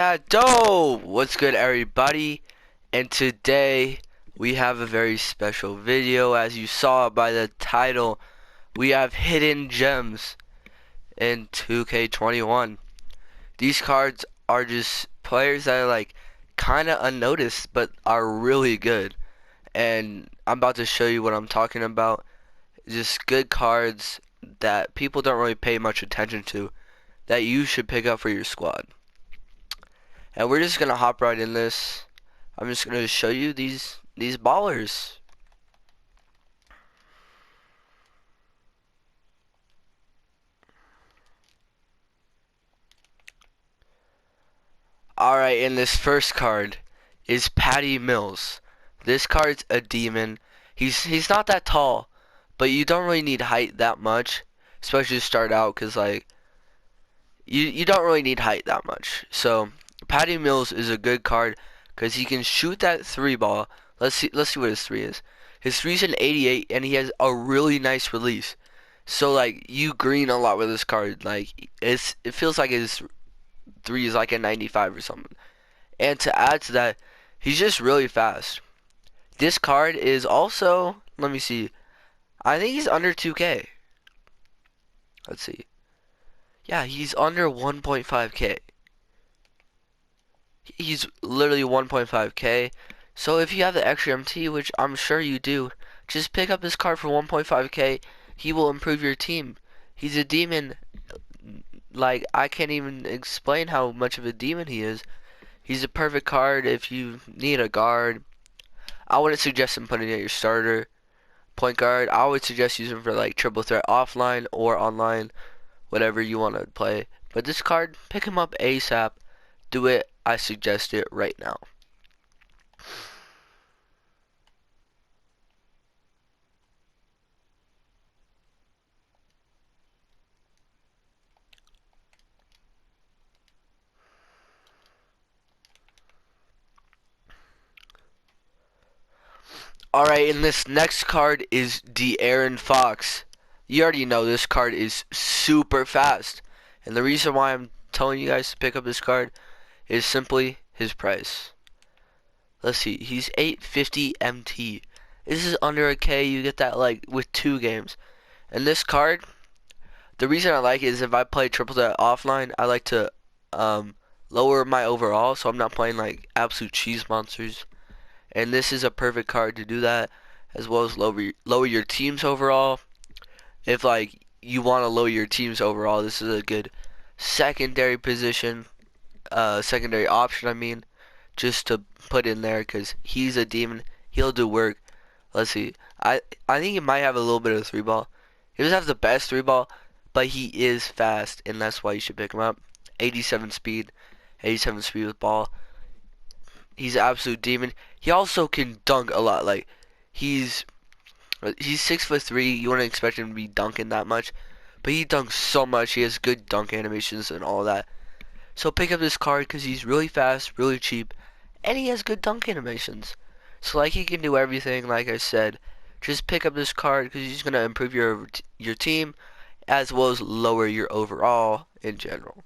What's good, everybody? And today we have a very special video. As you saw by the title, we have hidden gems in 2K21. These cards are just players that are like kind of unnoticed but are really good. And I'm about to show you what I'm talking about. Just good cards that people don't really pay much attention to that you should pick up for your squad. And we're just gonna hop right in this. I'm just gonna show you these ballers. Alright, and this first card is Patty Mills. This card's a demon. He's not that tall, but you don't really need height that much, especially to start out, cause like you don't really need height that much. So Patty Mills is a good card because he can shoot that three ball. Let's see what his three is. His three's an 88, and he has a really nice release. So like you green a lot with this card. Like it feels like his three is like a 95 or something. And to add to that, he's just really fast. This card is also, let me see. I think he's under 2K. Let's see. Yeah, he's under 1.5K. He's literally 1.5K. So if you have the extra MT, which I'm sure you do, just pick up this card for 1.5K. He will improve your team. He's a demon. Like, I can't even explain how much of a demon he is. He's a perfect card if you need a guard. I wouldn't suggest him putting at your starter. Point guard, I would suggest using him for like triple threat offline or online, whatever you want to play. But this card, pick him up ASAP. Do it. I suggest it right now. Alright, and this next card is De'Aaron Fox. You already know this card is super fast. And the reason why I'm telling you guys to pick up this card is simply his price. Let's see, he's 850 MT. This is under a K, you get that like with 2 games. And this card, the reason I like it is if I play triple threat offline, I like to lower my overall so I'm not playing like absolute cheese monsters. And this is a perfect card to do that, as well as lower your team's overall. If like you want to lower your team's overall, this is a good secondary position, secondary option. I mean, just to put in there because he's a demon. He'll do work. Let's see. I think he might have a little bit of three ball. He doesn't have the best three ball, but he is fast, and that's why you should pick him up. 87 speed, 87 speed with ball. He's an absolute demon. He also can dunk a lot. Like he's 6'3". You wouldn't expect him to be dunking that much, but he dunks so much. He has good dunk animations and all that. So pick up this card because he's really fast, really cheap, and he has good dunk animations. So like he can do everything. Like I said, just pick up this card because he's gonna improve your team as well as lower your overall in general.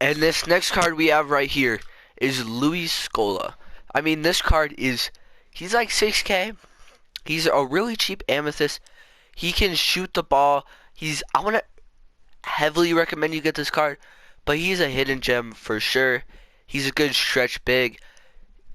And this next card we have right here is Luis Scola. I mean, this card is, he's like 6K. He's a really cheap amethyst. He can shoot the ball. I want to heavily recommend you get this card, but he's a hidden gem for sure. He's a good stretch big,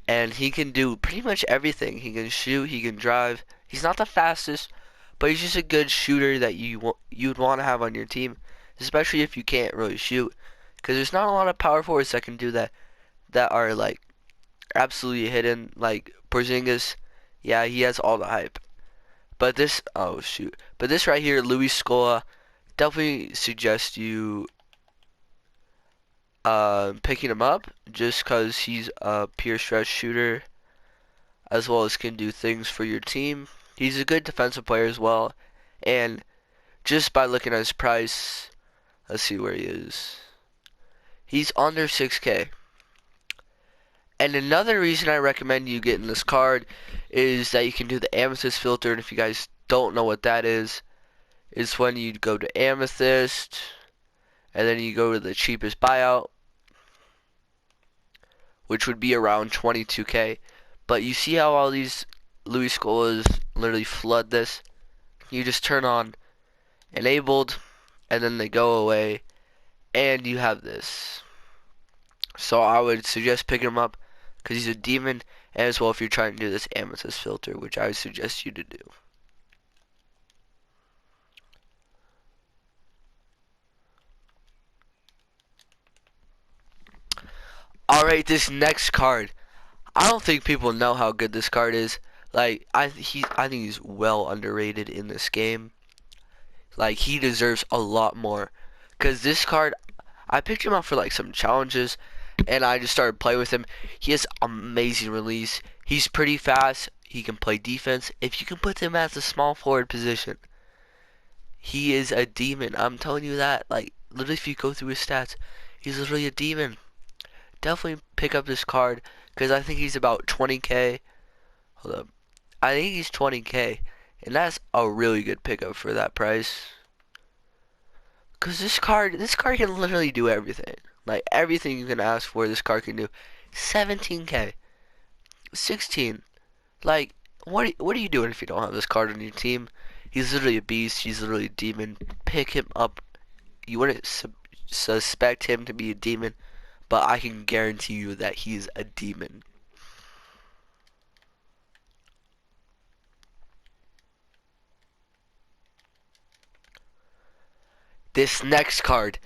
and he can do pretty much everything. He can shoot, he can drive. He's not the fastest, but he's just a good shooter that you'd want to have on your team, especially if you can't really shoot. Because there's not a lot of power forwards that can do that, that are like absolutely hidden. Like Porzingis, yeah, he has all the hype. But this, oh shoot. But this right here, Luis Scola, definitely suggest you picking him up just because he's a pure stretch shooter as well as can do things for your team. He's a good defensive player as well, and just by looking at his price, let's see where he is. He's under 6K. And another reason I recommend you getting this card is that you can do the Amethyst filter, and if you guys don't know what that is when you go to Amethyst, and then you go to the cheapest buyout, which would be around 22K. But you see how all these Luis Scolas literally flood this? You just turn on enabled, and then they go away, and you have this. So I would suggest picking him up because he's a demon, and as well if you're trying to do this Amethyst filter, which I would suggest you to do. Alright, this next card. I don't think people know how good this card is. Like, I think he's well underrated in this game. Like, he deserves a lot more. Because this card, I picked him up for like some challenges, and I just started playing with him. He has amazing release. He's pretty fast. He can play defense. If you can put him as a small forward position, he is a demon. I'm telling you that. Like, literally, if you go through his stats, he's literally a demon. Definitely pick up this card because I think he's about 20K. Hold up. I think he's 20K, and that's a really good pickup for that price. Cause this card can literally do everything. Like everything you can ask for, this card can do. 17K, 16. Like what are you doing if you don't have this card on your team? He's literally a beast. He's literally a demon. Pick him up. You wouldn't suspect him to be a demon, but I can guarantee you that he's a demon. This next card,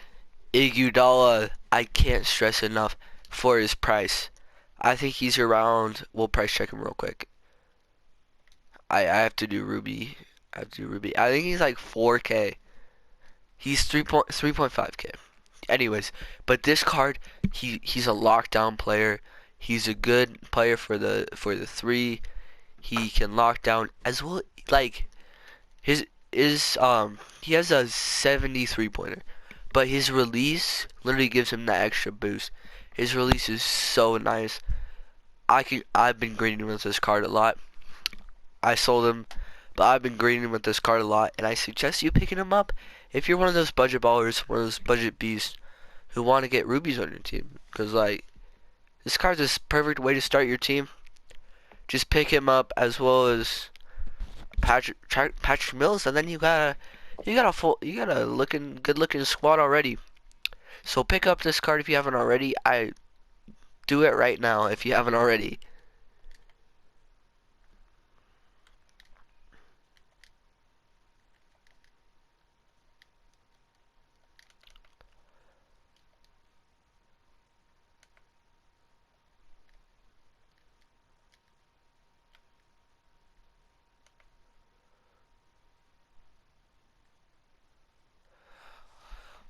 Iguodala, I can't stress enough for his price. I think he's around, we'll price check him real quick. I have to do Ruby. I think he's like 4K. He's 3.5K. Anyways, but this card, he's a lockdown player. He's a good player for the three. He can lock down as well. Like his he has a 73 pointer, but his release literally gives him that extra boost. His release is so nice. I've been grinding with this card a lot. I sold him, but I've been grinding with this card a lot, and I suggest you picking him up if you're one of those budget ballers, one of those budget beasts who want to get rubies on your team. Cause like this card's a perfect way to start your team. Just pick him up as well as Patrick Mills, and then you got a good looking squad already. So pick up this card if you haven't already. I do it right now if you haven't already.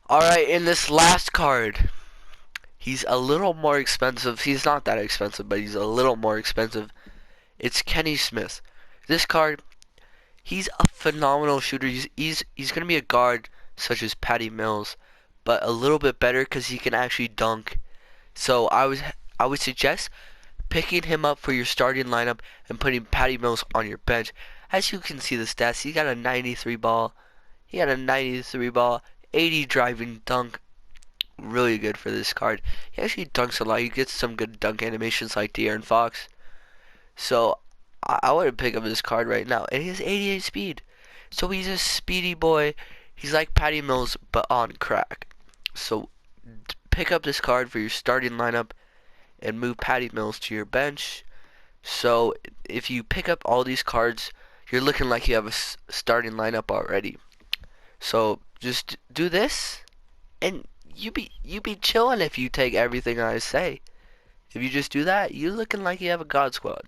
Alright, in this last card, he's a little more expensive. He's not that expensive, but he's a little more expensive. It's Kenny Smith. This card, he's a phenomenal shooter. He's gonna be a guard such as Patty Mills, but a little bit better because he can actually dunk. So I would suggest picking him up for your starting lineup and putting Patty Mills on your bench. As you can see the stats, he got a 93 ball. He had a 93 ball, 80 driving dunk. Really good for this card. He actually dunks a lot. He gets some good dunk animations like De'Aaron Fox. So I would pick up this card right now. And he has 88 speed. So he's a speedy boy. He's like Patty Mills but on crack. So pick up this card for your starting lineup and move Patty Mills to your bench. So if you pick up all these cards, you're looking like you have a starting lineup already. So just do this, and you be chilling if you take everything I say. If you just do that, you're looking like you have a god squad.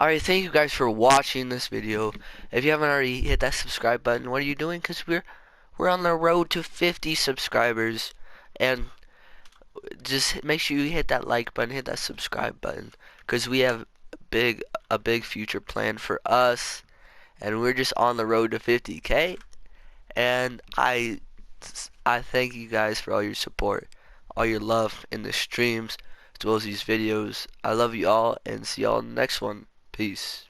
Alright, thank you guys for watching this video. If you haven't already hit that subscribe button, what are you doing? Because we're on the road to 50 subscribers. And just make sure you hit that like button, hit that subscribe button. Because we have a big future plan for us. And we're just on the road to 50K. And I thank you guys for all your support, all your love in the streams, as well as these videos. I love you all, and see y'all in the next one. Peace.